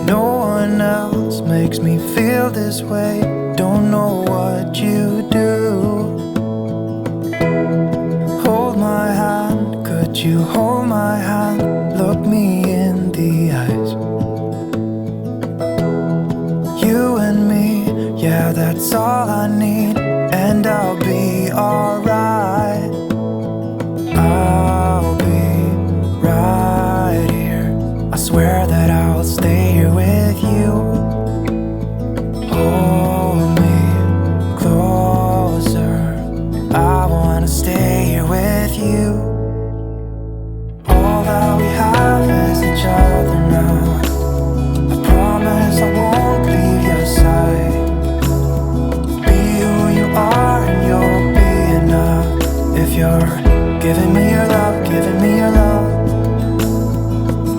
No one else makes me feel this way. Don't know what you do. Hold my hand, could you hold my hand? Look me in the eyes. You and me, yeah, that's all I need. And I'll be alright. I'll be right here. I swear that I'll stay here with you. Hold me closer. I wanna stay here with you. All that we have is each other now. I promise I won't leave your side. Be who you are and you'll be enough. If you're giving me your love, giving me your love.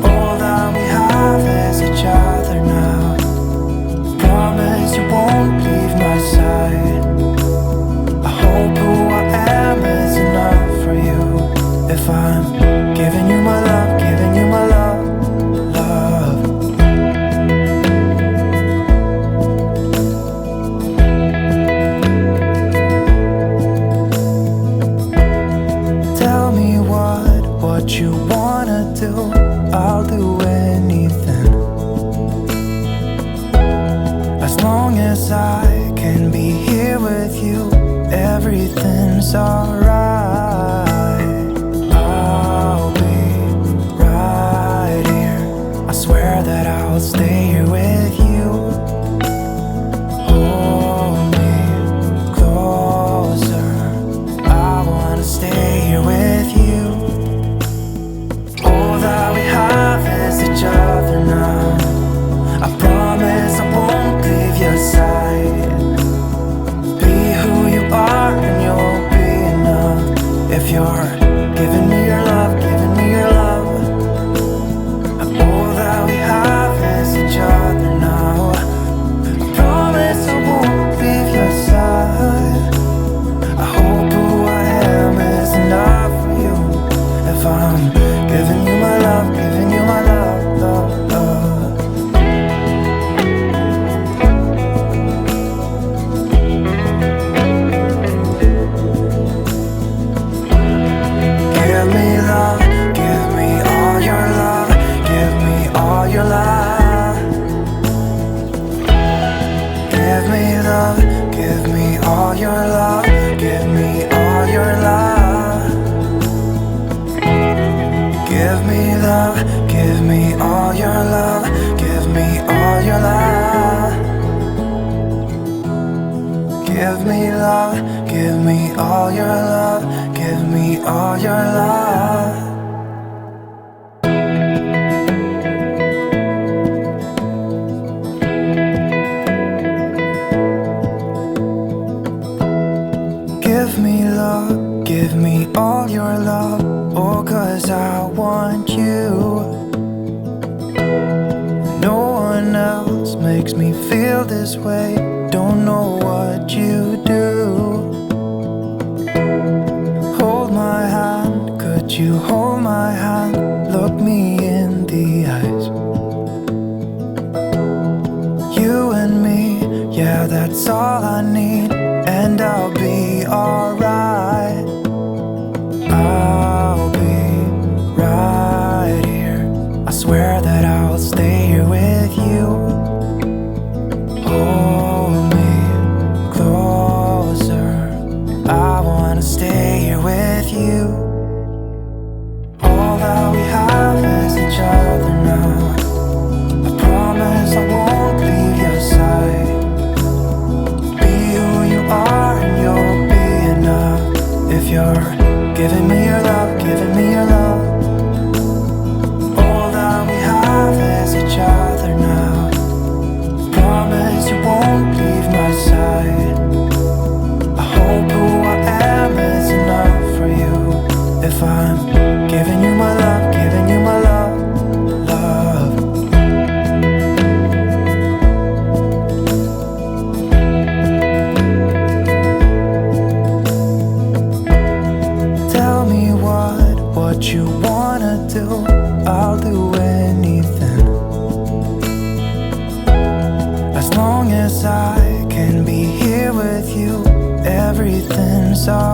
All that we have is each other now. Promise you won't leave my side. I hope who I am is enough for you. If I'm giving you my love, giving you my love, love. Tell me what you wanna do. I'll do anything. As long as I can be here with you, everything's alright. I'll be right here. I swear that I'll stay here with you. Hold me closer. I wanna stay here with you. All that we have is each other now. I promise I won't leave your side. Be who you are and you'll be enough. If you're giving me your love, giving me your love. All that we have is each other now. I promise I won't leave your side. I hope who I am is enough for you. If I'm giving you my love, giving you my love, love, love. Give me love, give me all your love, give me all your love. Give me love, give me all your love, give me all your love. Give me love, give me all your love, give me all your love. Give me love, give me all your love, give me all your love. Give me love, give me all your love. Oh, 'cause I want you. No one else makes me feel this way. Don't know what you do. Hold my hand, could you hold my hand? Look me in the eyes. You and me, yeah, that's all I need. And I'll be alright. I'll be right here. I swear that I'll stay here with you. Hold me closer. I wanna stay here with you. All that we have is each other now. I promise I won't leave your side. Be who you are and you'll be enough. If you're giving me your love, giving me your love. All that we have is each other now. Promise you won't leave my side. I hope who I am is enough for you. If I'm giving you my love, giving you my love, love. Tell me what you wanna do. I'll do anything. As long as I can be here with you, everything's alright.